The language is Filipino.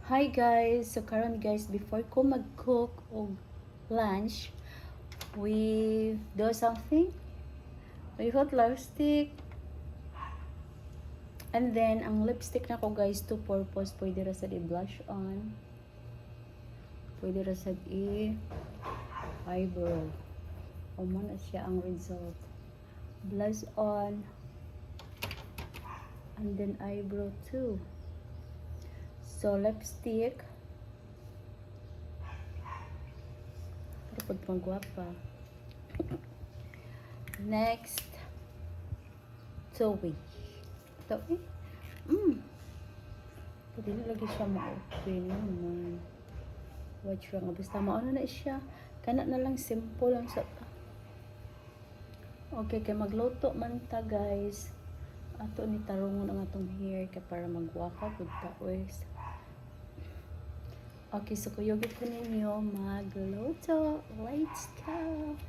Hi guys! So karon guys, before ko mag-cook og lunch, we do something. We put lipstick. And then, ang lipstick na ko guys, two purpose. Pwede ra sad i-blush on. Pwede ra sad i-eyebrow. O mo na siya ang result. Blush on. And then eyebrow too. So, lipstick. Para pag magwapa. Next. Toey. Toey? Pwede na lagi siya ma-open naman. Watch lang. Basta maano na siya. Kana na lang, simple lang sa... Okay, kaya magluto man ta guys. Ato ni tarungon ang atong hair kaya para magwaka good ta oys. Okay, so kuyogit ko ninyo magluto. Let's go!